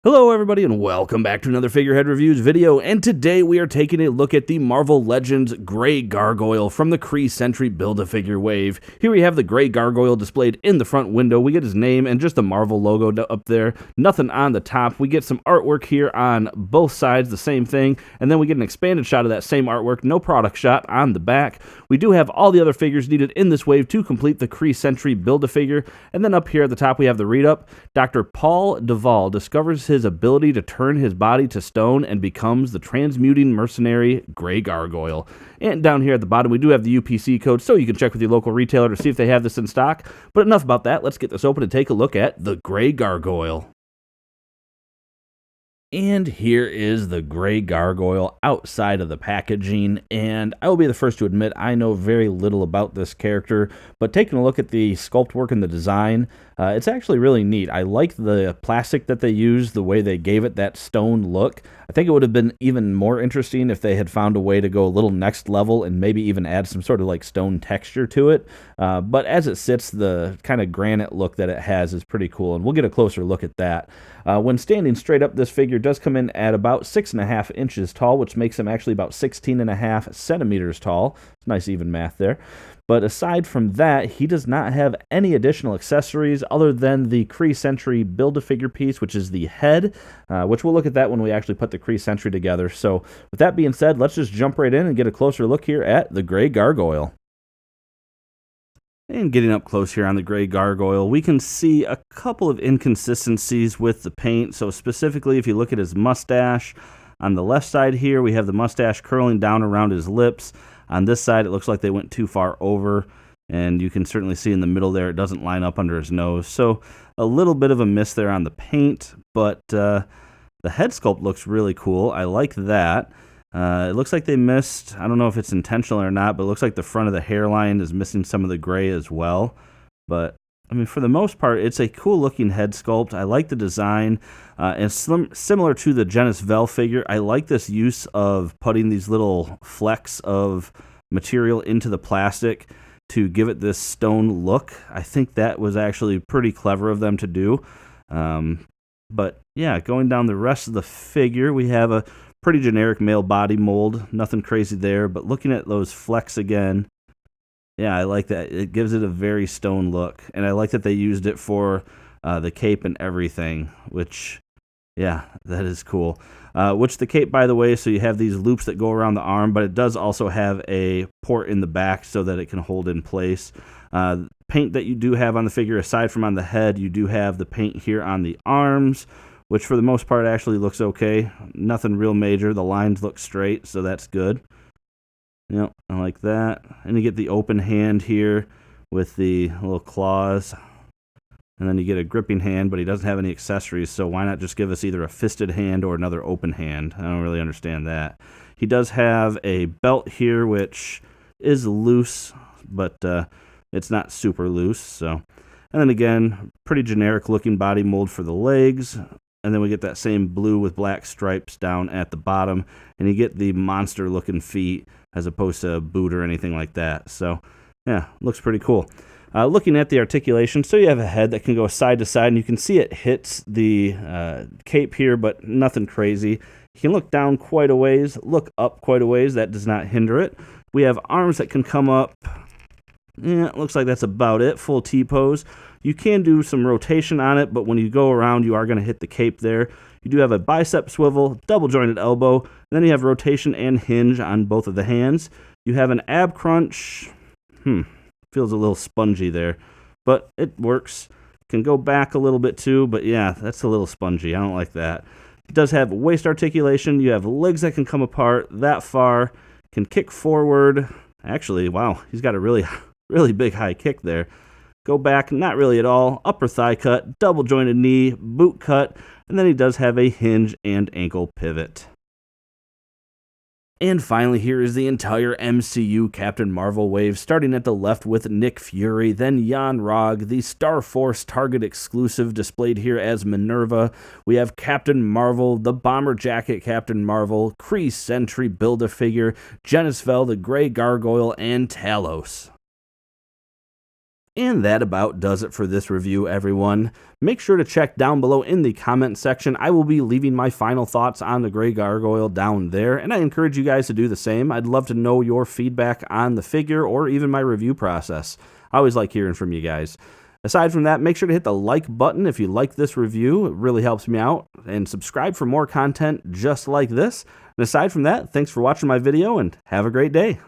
Hello everybody and welcome back to another Figurehead Reviews video, and today we are taking a look at the Marvel Legends Grey Gargoyle from the Kree Sentry Build-A-Figure wave. Here we have the Grey Gargoyle displayed in the front window. We get his name and just the Marvel logo up there, nothing on the top. We get some artwork here on both sides, the same thing, and then we get an expanded shot of that same artwork, no product shot on the back. We do have all the other figures needed in this wave to complete the Kree Sentry Build-A-Figure, and then up here at the top we have the read-up. Dr. Paul Duvall discovers his ability to turn his body to stone and becomes the transmuting mercenary Grey Gargoyle. And down here at the bottom we do have the UPC code, so you can check with your local retailer to see if they have this in stock. But enough about that, let's get this open and take a look at the Grey Gargoyle. And here is the Grey Gargoyle outside of the packaging, and I will be the first to admit I know very little about this character, but taking a look at the sculpt work and the design, it's actually really neat. I like the plastic that they used, the way they gave it that stone look. I think it would have been even more interesting if they had found a way to go a little next level and maybe even add some sort of like stone texture to it, but as it sits, the kind of granite look that it has is pretty cool, and we'll get a closer look at that. When standing straight up, this figure does come in at about 6.5 inches tall, which makes him actually about 16.5 centimeters tall. It's nice even math there. But aside from that, he does not have any additional accessories other than the Kree Sentry Build-A-Figure piece, which is the head, which we'll look at that when we actually put the Kree Sentry together. So with that being said, let's just jump right in and get a closer look here at the Grey Gargoyle. And getting up close here on the Grey Gargoyle, we can see a couple of inconsistencies with the paint. So specifically, if you look at his mustache, on the left side here, we have the mustache curling down around his lips. On this side, it looks like they went too far over, and you can certainly see in the middle there, it doesn't line up under his nose. So a little bit of a miss there on the paint, but the head sculpt looks really cool. I like that. It looks like they missed, I don't know if it's intentional or not, but it looks like the front of the hairline is missing some of the gray as well. But, I mean, for the most part, it's a cool-looking head sculpt. I like the design. And similar to the C.F.R. figure, I like this use of putting these little flecks of material into the plastic to give it this stone look. I think that was actually pretty clever of them to do. But, yeah, going down the rest of the figure, we have a pretty generic male body mold, nothing crazy there, but looking at those flecks again, yeah, I like that. It gives it a very stone look, and I like that they used it for the cape and everything, which, yeah, that is cool. Which the cape, by the way, so you have these loops that go around the arm, but it does also have a port in the back so that it can hold in place. Paint that you do have on the figure, aside from on the head, you do have the paint here on the arms, which for the most part actually looks okay. Nothing real major. The lines look straight, so that's good. Yep, I like that. And you get the open hand here with the little claws. And then you get a gripping hand, but he doesn't have any accessories, so why not just give us either a fisted hand or another open hand? I don't really understand that. He does have a belt here, which is loose, but it's not super loose. So, and then again, pretty generic looking body mold for the legs. And then we get that same blue with black stripes down at the bottom. And you get the monster-looking feet as opposed to a boot or anything like that. So, yeah, looks pretty cool. Looking at the articulation, so you have a head that can go side to side, and you can see it hits the cape here, but nothing crazy. You can look down quite a ways, look up quite a ways. That does not hinder it. We have arms that can come up. Yeah, it looks like that's about it. Full T-pose. You can do some rotation on it, but when you go around, you are going to hit the cape there. You do have a bicep swivel, double jointed elbow, and then you have rotation and hinge on both of the hands. You have an ab crunch. Feels a little spongy there, but it works. Can go back a little bit too, but yeah, that's a little spongy. I don't like that. It does have waist articulation. You have legs that can come apart that far, can kick forward. Actually, wow, he's got a really big high kick there. Go back, not really at all. Upper thigh cut, double jointed knee, boot cut, and then he does have a hinge and ankle pivot. And finally, here is the entire MCU Captain Marvel wave, starting at the left with Nick Fury, then Jan Rog, the Star Force Target exclusive displayed here as Minerva. We have Captain Marvel, the Bomber Jacket Captain Marvel, Kree Sentry Build-A-Figure, C.F.R, the Grey Gargoyle, and Talos. And that about does it for this review, everyone. Make sure to check down below in the comment section. I will be leaving my final thoughts on the Gray Gargoyle down there, and I encourage you guys to do the same. I'd love to know your feedback on the figure or even my review process. I always like hearing from you guys. Aside from that, make sure to hit the like button if you like this review. It really helps me out. And subscribe for more content just like this. And aside from that, thanks for watching my video and have a great day.